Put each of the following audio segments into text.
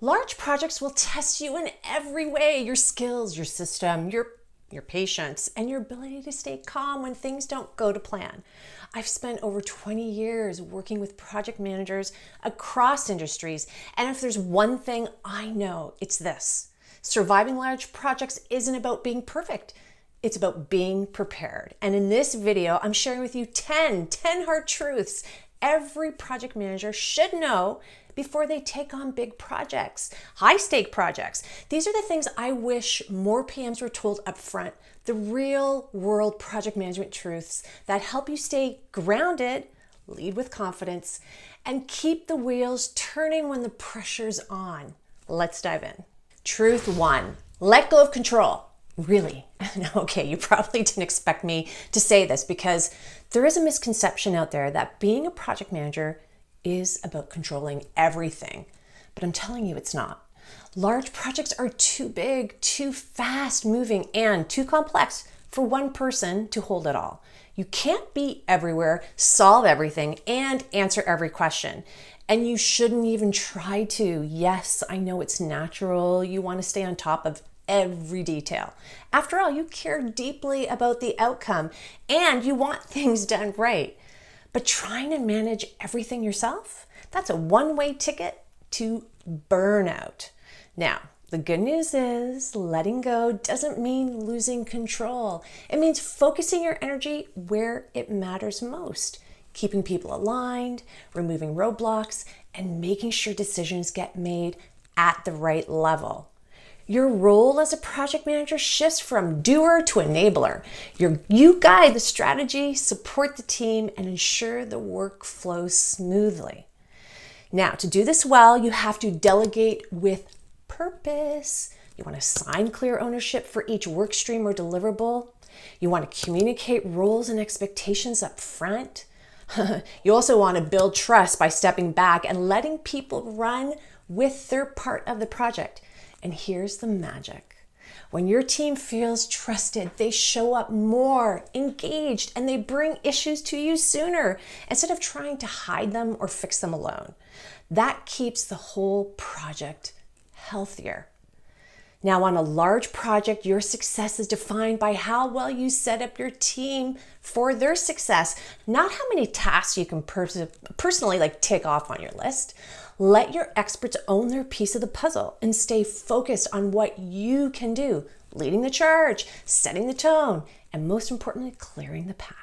Large projects will test you in every way: your skills, your system, your patience, and your ability to stay calm when things don't go to plan. I've spent over 20 years working with project managers across industries, and if there's one thing I know, it's this: surviving large projects isn't about being perfect. It's about being prepared. And in this video, I'm sharing with you 10 hard truths every project manager should know before they take on big projects, high stake projects. These are the things I wish more PMs were told up front, the real world project management truths that help you stay grounded, lead with confidence, and keep the wheels turning when the pressure's on. Let's dive in. Truth 1, let go of control. Really? Okay, you probably didn't expect me to say this because there is a misconception out there that being a project manager is about controlling everything. But I'm telling you, it's not. Large projects are too big, too fast moving, and too complex for one person to hold it all. You can't be everywhere, solve everything, and answer every question. And you shouldn't even try to. Yes, I know it's natural. You want to stay on top of every detail. After all, you care deeply about the outcome and you want things done right. But trying to manage everything yourself, that's a one-way ticket to burnout. Now, the good news is letting go doesn't mean losing control. It means focusing your energy where it matters most, keeping people aligned, removing roadblocks, and making sure decisions get made at the right level. Your role as a project manager shifts from doer to enabler. You guide the strategy, support the team, and ensure the work flows smoothly. Now, to do this well, you have to delegate with purpose. You want to assign clear ownership for each work stream or deliverable. You want to communicate roles and expectations up front. You also want to build trust by stepping back and letting people run with their part of the project. And here's the magic. When your team feels trusted, they show up more engaged and they bring issues to you sooner instead of trying to hide them or fix them alone. That keeps the whole project healthier. Now, on a large project, your success is defined by how well you set up your team for their success, not how many tasks you can personally tick off on your list. Let your experts own their piece of the puzzle and stay focused on what you can do, leading the charge, setting the tone, and most importantly, clearing the path.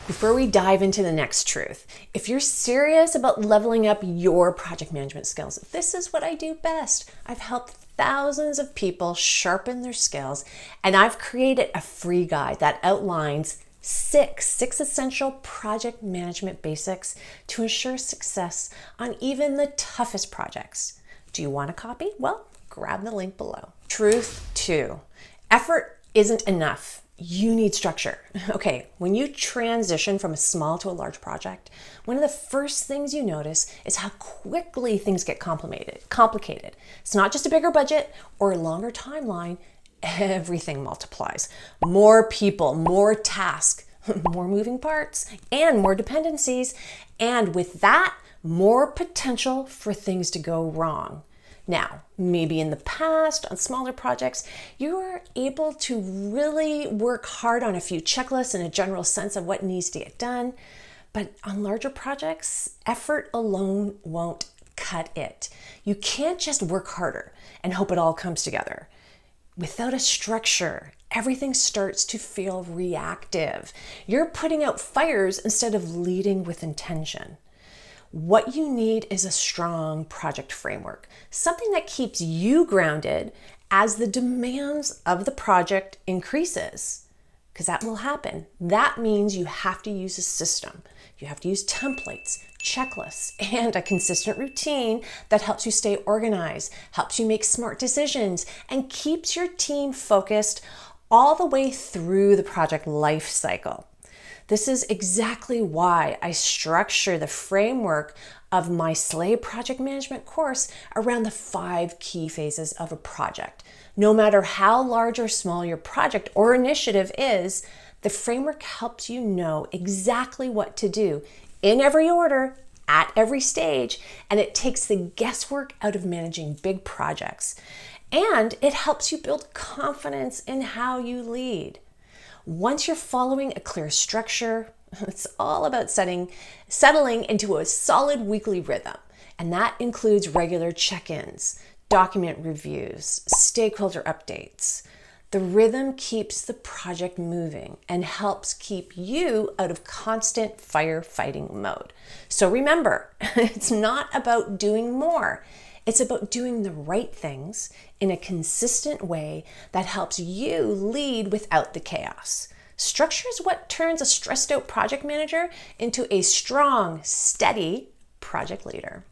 Before we dive into the next truth, if you're serious about leveling up your project management skills, this is what I do best. I've helped thousands of people sharpen their skills, and I've created a free guide that outlines six essential project management basics to ensure success on even the toughest projects. Do you want a copy? Well, grab the link below. Truth 2, effort isn't enough. You need structure. Okay, when you transition from a small to a large project, one of the first things you notice is how quickly things get complicated. It's not just a bigger budget or a longer timeline. Everything multiplies. More people, more tasks, more moving parts, and more dependencies. And with that, more potential for things to go wrong. Now, maybe in the past, on smaller projects, you were able to really work hard on a few checklists and a general sense of what needs to get done. But on larger projects, effort alone won't cut it. You can't just work harder and hope it all comes together. Without a structure, everything starts to feel reactive. You're putting out fires instead of leading with intention. What you need is a strong project framework, something that keeps you grounded as the demands of the project increases, because that will happen. That means you have to use a system. You have to use templates, checklists, and a consistent routine that helps you stay organized, helps you make smart decisions, and keeps your team focused all the way through the project life cycle. This is exactly why I structure the framework of my SLAY project management course around the 5 key phases of a project. No matter how large or small your project or initiative is, the framework helps you know exactly what to do in every order at every stage, and it takes the guesswork out of managing big projects. And it helps you build confidence in how you lead. Once you're following a clear structure, it's all about settling into a solid weekly rhythm. And that includes regular check-ins, document reviews, stakeholder updates. The rhythm keeps the project moving and helps keep you out of constant firefighting mode. So remember, it's not about doing more. It's about doing the right things in a consistent way that helps you lead without the chaos. Structure is what turns a stressed out project manager into a strong, steady project leader.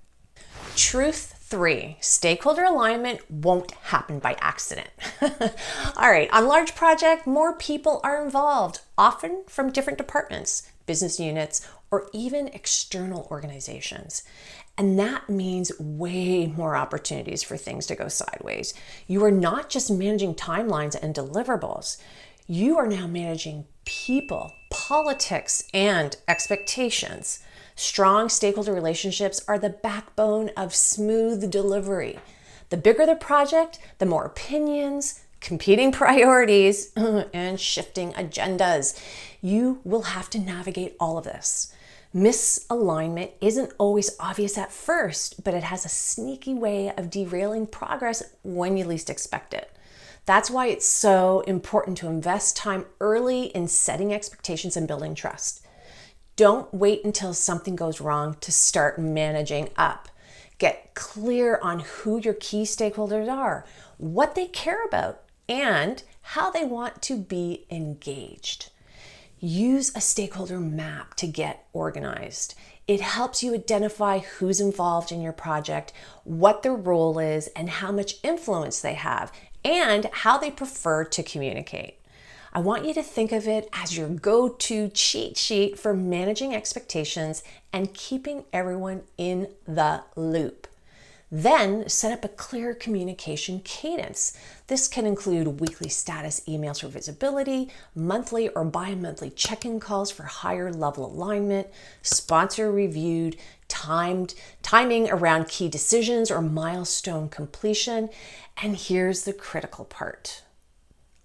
Truth 3, stakeholder alignment won't happen by accident. All right, on large project, more people are involved, often from different departments, business units, or even external organizations. And that means way more opportunities for things to go sideways. You are not just managing timelines and deliverables. You are now managing people, politics, and expectations. Strong stakeholder relationships are the backbone of smooth delivery. The bigger the project, the more opinions, competing priorities, and shifting agendas. You will have to navigate all of this. Misalignment isn't always obvious at first, but it has a sneaky way of derailing progress when you least expect it. That's why it's so important to invest time early in setting expectations and building trust. Don't wait until something goes wrong to start managing up. Get clear on who your key stakeholders are, what they care about, and how they want to be engaged. Use a stakeholder map to get organized. It helps you identify who's involved in your project, what their role is, and how much influence they have, and how they prefer to communicate. I want you to think of it as your go-to cheat sheet for managing expectations and keeping everyone in the loop. Then set up a clear communication cadence. This can include weekly status emails for visibility, monthly or bi-monthly check-in calls for higher level alignment, sponsor reviewed, timing around key decisions or milestone completion. And here's the critical part.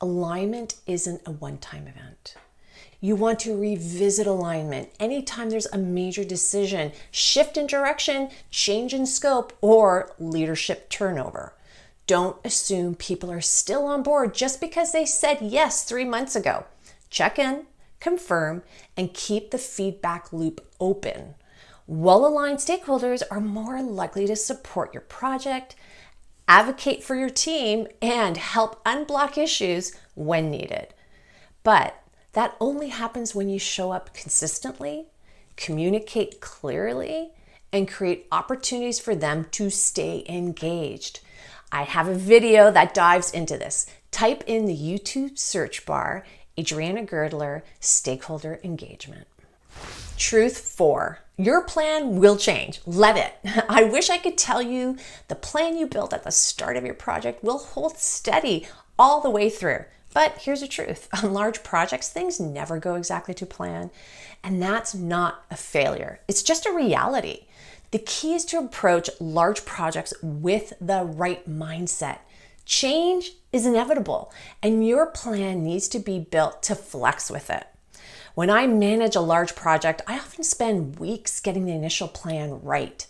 Alignment isn't a one-time event. You want to revisit alignment anytime there's a major decision, shift in direction, change in scope, or leadership turnover. Don't assume people are still on board just because they said yes 3 months ago. Check in, confirm, and keep the feedback loop open. Well-aligned stakeholders are more likely to support your project, advocate for your team, and help unblock issues when needed. But that only happens when you show up consistently, communicate clearly, and create opportunities for them to stay engaged. I have a video that dives into this. Type in the YouTube search bar, Adriana Girdler, stakeholder engagement. Truth 4, your plan will change. Let it. I wish I could tell you the plan you built at the start of your project will hold steady all the way through. But here's the truth. On large projects, things never go exactly to plan. And that's not a failure. It's just a reality. The key is to approach large projects with the right mindset. Change is inevitable, and your plan needs to be built to flex with it. When I manage a large project, I often spend weeks getting the initial plan right,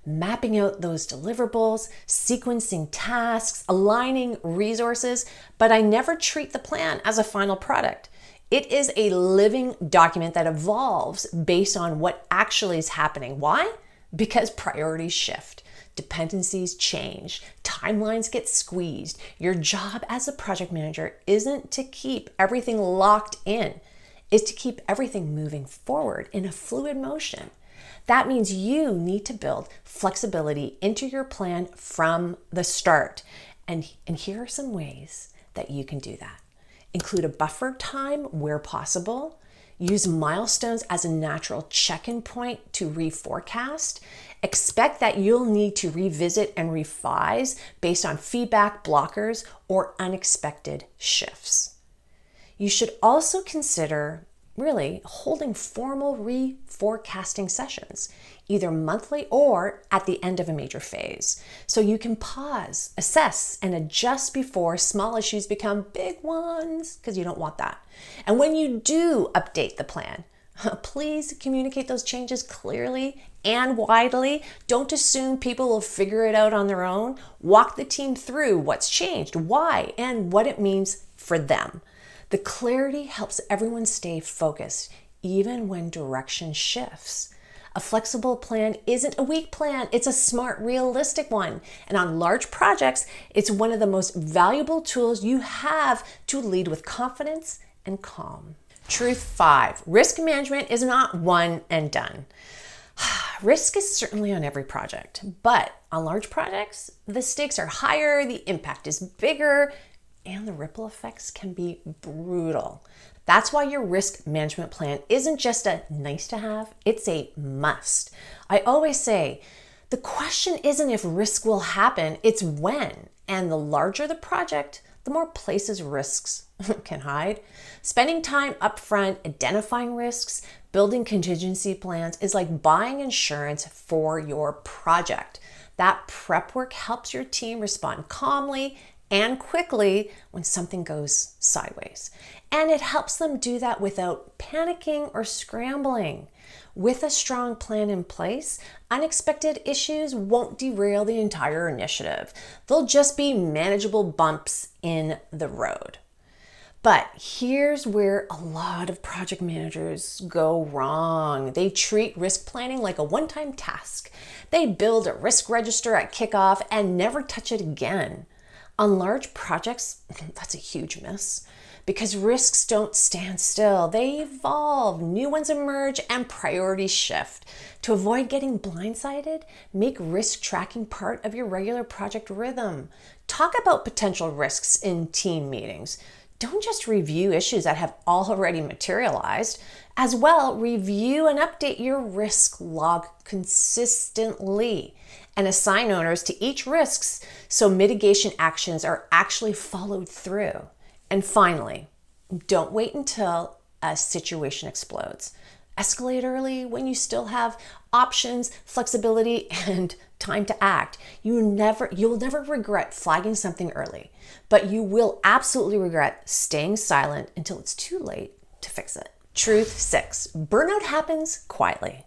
mapping out those deliverables, sequencing tasks, aligning resources, but I never treat the plan as a final product. It is a living document that evolves based on what actually is happening. Why? Because priorities shift, dependencies change, timelines get squeezed. Your job as a project manager isn't to keep everything locked in. Is to keep everything moving forward in a fluid motion. That means you need to build flexibility into your plan from the start. And here are some ways that you can do that. Include a buffer time where possible. Use milestones as a natural check-in point to reforecast. Expect that you'll need to revisit and revise based on feedback, blockers, or unexpected shifts. You should also consider really holding formal reforecasting sessions, either monthly or at the end of a major phase. So you can pause, assess, and adjust before small issues become big ones, because you don't want that. And when you do update the plan, please communicate those changes clearly and widely. Don't assume people will figure it out on their own. Walk the team through what's changed, why, and what it means for them. The clarity helps everyone stay focused, even when direction shifts. A flexible plan isn't a weak plan, it's a smart, realistic one. And on large projects, it's one of the most valuable tools you have to lead with confidence and calm. Truth 5, risk management is not one and done. Risk is certainly on every project, but on large projects, the stakes are higher, the impact is bigger, and the ripple effects can be brutal. That's why your risk management plan isn't just a nice to have, it's a must. I always say, the question isn't if risk will happen, it's when. And the larger the project, the more places risks can hide. Spending time upfront identifying risks, building contingency plans is like buying insurance for your project. That prep work helps your team respond calmly and quickly when something goes sideways. And it helps them do that without panicking or scrambling. With a strong plan in place, unexpected issues won't derail the entire initiative. They'll just be manageable bumps in the road. But here's where a lot of project managers go wrong. They treat risk planning like a one-time task. They build a risk register at kickoff and never touch it again. On large projects, that's a huge miss because risks don't stand still. They evolve, new ones emerge, and priorities shift. To avoid getting blindsided, make risk tracking part of your regular project rhythm. Talk about potential risks in team meetings. Don't just review issues that have already materialized. As well, review and update your risk log consistently and assign owners to each risks so mitigation actions are actually followed through. And finally, don't wait until a situation explodes. Escalate early when you still have options, flexibility, and time to act. You'll never regret flagging something early, but you will absolutely regret staying silent until it's too late to fix it. Truth 6, burnout happens quietly.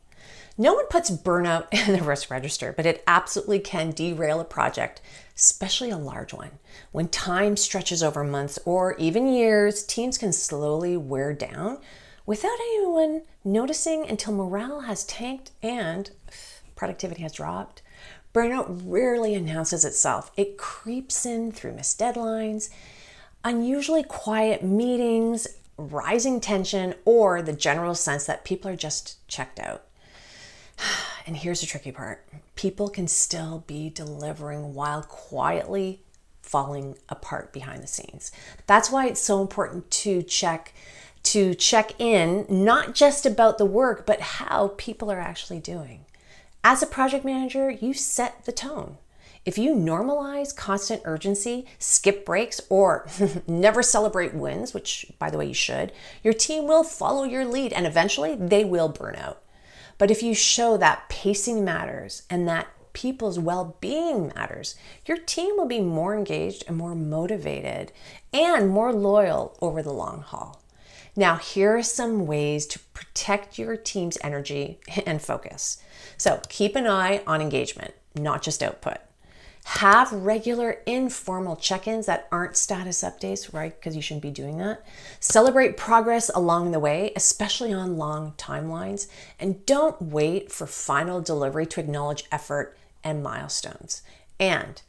No one puts burnout in the risk register, but it absolutely can derail a project, especially a large one. When time stretches over months or even years, teams can slowly wear down without anyone noticing until morale has tanked and productivity has dropped. Burnout rarely announces itself. It creeps in through missed deadlines, unusually quiet meetings, rising tension, or the general sense that people are just checked out. And here's the tricky part. People can still be delivering while quietly falling apart behind the scenes. That's why it's so important to check in, not just about the work, but how people are actually doing. As a project manager, you set the tone. If you normalize constant urgency, skip breaks, or never celebrate wins, which by the way you should, your team will follow your lead and eventually they will burn out. But if you show that pacing matters and that people's well-being matters, your team will be more engaged and more motivated and more loyal over the long haul. Now, here are some ways to protect your team's energy and focus. So keep an eye on engagement, not just output. Have regular informal check-ins that aren't status updates, right? Because you shouldn't be doing that. Celebrate progress along the way, especially on long timelines. And don't wait for final delivery to acknowledge effort and milestones. And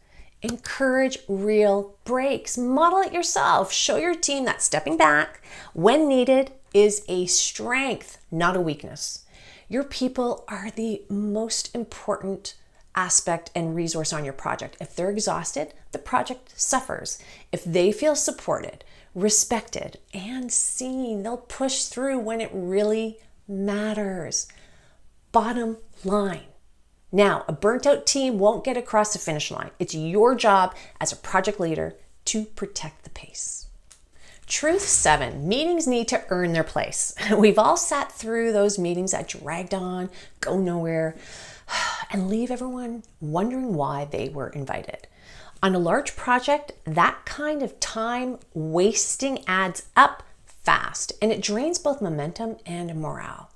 encourage real breaks. Model it yourself. Show your team that stepping back when needed is a strength, not a weakness. Your people are the most important aspect and resource on your project. If they're exhausted, the project suffers. If they feel supported, respected, and seen, they'll push through when it really matters. Bottom line. Now, a burnt out team won't get across the finish line. It's your job as a project leader to protect the pace. Truth 7, meetings need to earn their place. We've all sat through those meetings that dragged on, go nowhere, and leave everyone wondering why they were invited. On a large project, that kind of time wasting adds up fast, and it drains both momentum and morale.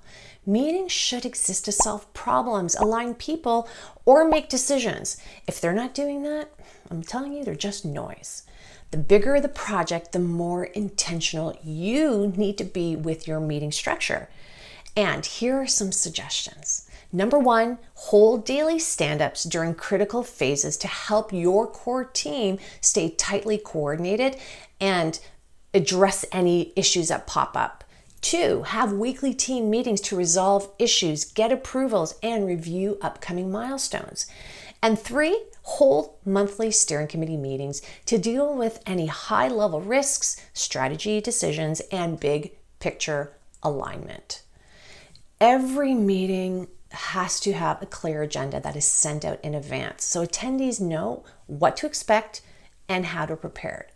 Meetings should exist to solve problems, align people, or make decisions. If they're not doing that, I'm telling you, they're just noise. The bigger the project, the more intentional you need to be with your meeting structure. And here are some suggestions. Number 1, hold daily stand-ups during critical phases to help your core team stay tightly coordinated and address any issues that pop up. 2, have weekly team meetings to resolve issues, get approvals, and review upcoming milestones. And 3, hold monthly steering committee meetings to deal with any high-level risks, strategy decisions, and big picture alignment. Every meeting has to have a clear agenda that is sent out in advance so attendees know what to expect and how to prepare.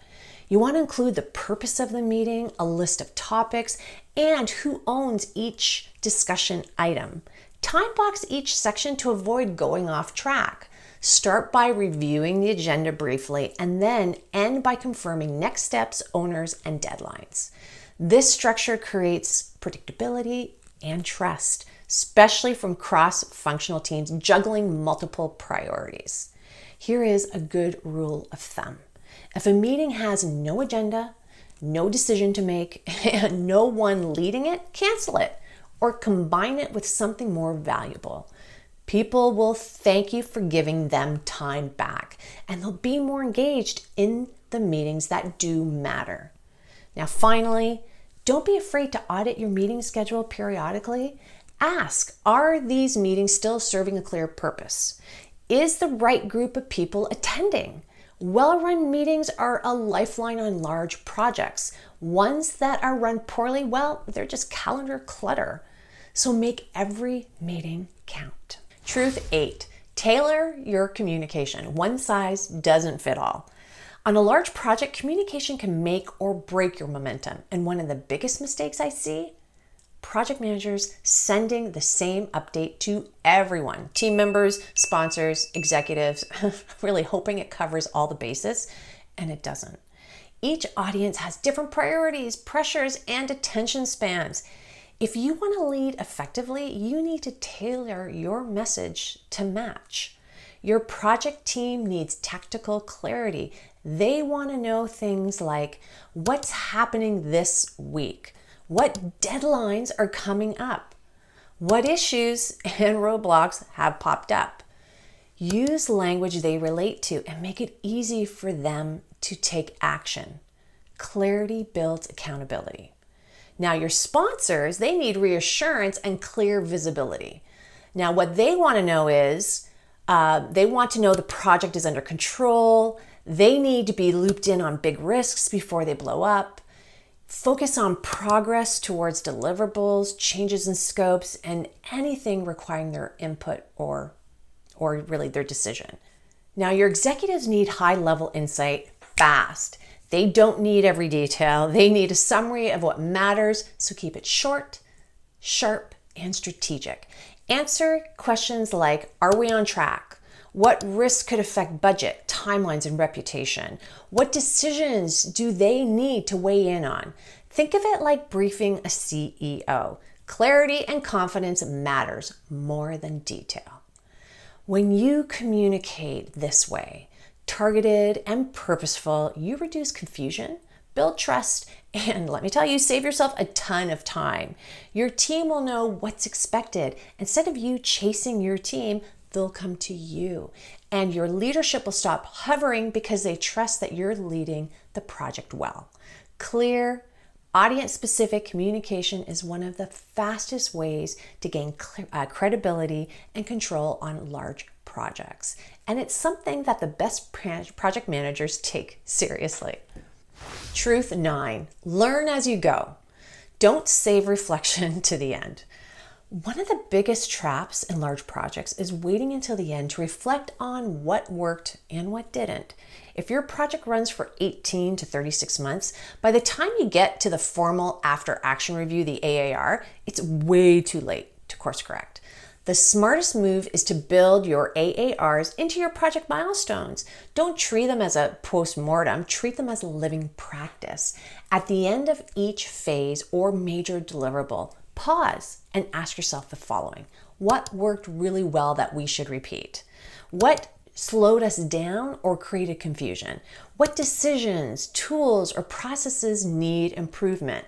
You want to include the purpose of the meeting, a list of topics, and who owns each discussion item. Time box each section to avoid going off track. Start by reviewing the agenda briefly and then end by confirming next steps, owners, and deadlines. This structure creates predictability and trust, especially from cross-functional teams juggling multiple priorities. Here is a good rule of thumb. If a meeting has no agenda, no decision to make, and no one leading it, cancel it or combine it with something more valuable. People will thank you for giving them time back, and they'll be more engaged in the meetings that do matter. Now, finally, don't be afraid to audit your meeting schedule periodically. Ask, are these meetings still serving a clear purpose? Is the right group of people attending? Well-run meetings are a lifeline on large projects. Ones that are run poorly, well, they're just calendar clutter. So make every meeting count. Truth 8, tailor your communication. One size doesn't fit all. On a large project, communication can make or break your momentum. And one of the biggest mistakes I see, project managers sending the same update to everyone, team members, sponsors, executives, really hoping it covers all the bases, and it doesn't. Each audience has different priorities, pressures, and attention spans. If you want to lead effectively, you need to tailor your message to match. Your project team needs tactical clarity. They want to know things like what's happening this week, what deadlines are coming up, what issues and roadblocks have popped up. Use language they relate to and make it easy for them to take action. Clarity builds accountability. Now, your sponsors, they need reassurance and clear visibility. Now, what they want to know is, they want to know the project is under control. They need to be looped in on big risks before they blow up. Focus on progress towards deliverables, changes in scopes, and anything requiring their input or really their decision. Now, your executives need high-level insight fast. They don't need every detail. They need a summary of what matters, so keep it short, sharp, and strategic. Answer questions like, are we on track? What risks could affect budget, timelines, and reputation? What decisions do they need to weigh in on? Think of it like briefing a CEO. Clarity and confidence matters more than detail. When you communicate this way, targeted and purposeful, you reduce confusion, build trust, and let me tell you, save yourself a ton of time. Your team will know what's expected. Instead of you chasing your team, they'll come to you. And your leadership will stop hovering because they trust that you're leading the project well. Clear, audience-specific communication is one of the fastest ways to gain credibility and control on large projects. And it's something that the best project managers take seriously. Truth 9, learn as you go. Don't save reflection to the end. One of the biggest traps in large projects is waiting until the end to reflect on what worked and what didn't. If your project runs for 18 to 36 months, by the time you get to the formal after action review, the AAR, it's way too late to course correct. The smartest move is to build your AARs into your project milestones. Don't treat them as a post-mortem, treat them as a living practice. At the end of each phase or major deliverable, pause and ask yourself the following. What worked really well that we should repeat? What slowed us down or created confusion? What decisions, tools, or processes need improvement?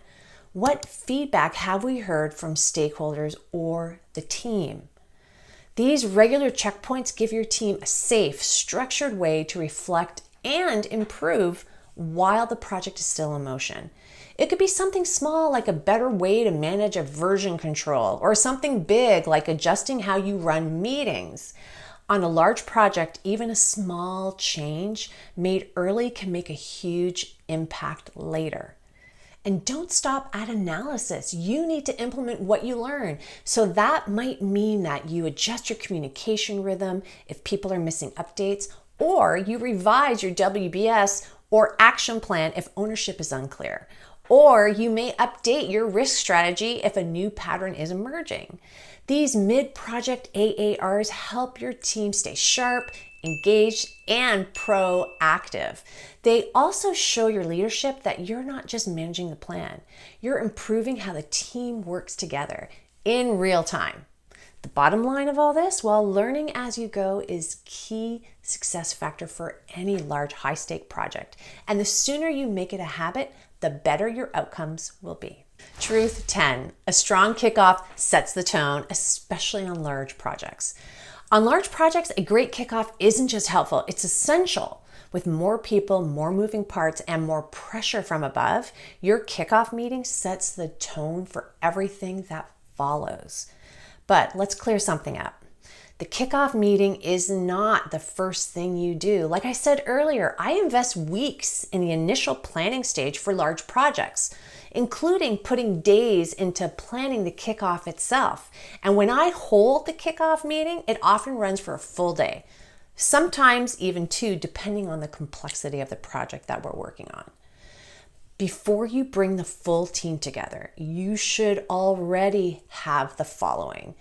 What feedback have we heard from stakeholders or the team? These regular checkpoints give your team a safe, structured way to reflect and improve while the project is still in motion. It could be something small like a better way to manage a version control, or something big like adjusting how you run meetings. On a large project, even a small change made early can make a huge impact later. And don't stop at analysis. You need to implement what you learn. So that might mean that you adjust your communication rhythm if people are missing updates, or you revise your WBS or action plan if ownership is unclear. Or you may update your risk strategy if a new pattern is emerging. These mid-project AARs help your team stay sharp, engaged, and proactive. They also show your leadership that you're not just managing the plan, you're improving how the team works together in real time. The bottom line of all this, while learning as you go is key success factor for any large high-stake project. And the sooner you make it a habit, the better your outcomes will be. Truth 10, a strong kickoff sets the tone, especially on large projects. On large projects, a great kickoff isn't just helpful, it's essential. With more people, more moving parts, and more pressure from above, your kickoff meeting sets the tone for everything that follows. But let's clear something up. The kickoff meeting is not the first thing you do. Like I said earlier, I invest weeks in the initial planning stage for large projects, including putting days into planning the kickoff itself. And when I hold the kickoff meeting, it often runs for a full day, sometimes even two, depending on the complexity of the project that we're working on. Before you bring the full team together, you should already have the following.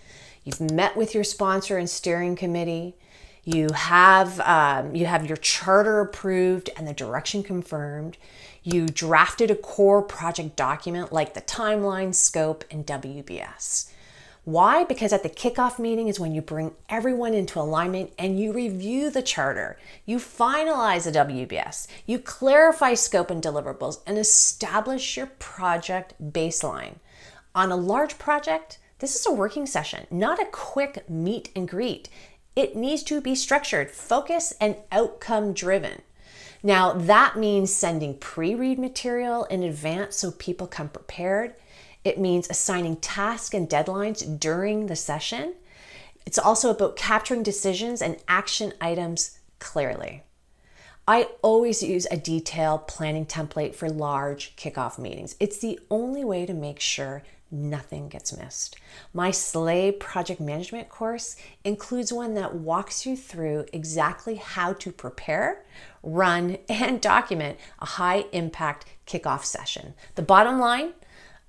You've met with your sponsor and steering committee. You have your charter approved and the direction confirmed. You drafted a core project document like the timeline, scope, and WBS. Why? Because at the kickoff meeting is when you bring everyone into alignment and you review the charter. You finalize the WBS. You clarify scope and deliverables and establish your project baseline. On a large project, this is a working session, not a quick meet and greet. It needs to be structured, focused, and outcome driven. Now, that means sending pre-read material in advance so people come prepared. It means assigning tasks and deadlines during the session. It's also about capturing decisions and action items clearly. I always use a detailed planning template for large kickoff meetings. It's the only way to make sure nothing gets missed. My SLAY project management course includes one that walks you through exactly how to prepare, run, and document a high impact kickoff session. The bottom line,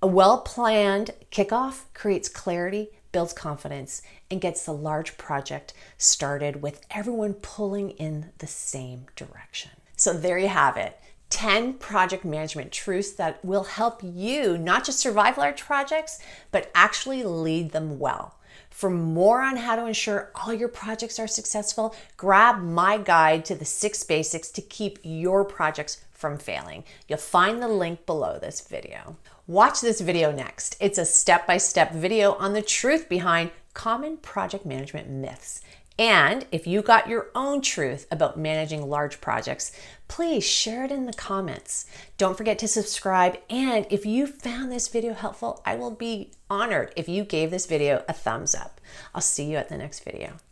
a well-planned kickoff creates clarity, builds confidence, and gets the large project started with everyone pulling in the same direction. So there you have it. 10 project management truths that will help you not just survive large projects, but actually lead them well. For more on how to ensure all your projects are successful, grab my guide to the 6 basics to keep your projects from failing. You'll find the link below this video. Watch this video next. It's a step-by-step video on the truth behind common project management myths. And if you got your own truth about managing large projects, please share it in the comments. Don't forget to subscribe. And if you found this video helpful, I will be honored if you gave this video a thumbs up. I'll see you at the next video.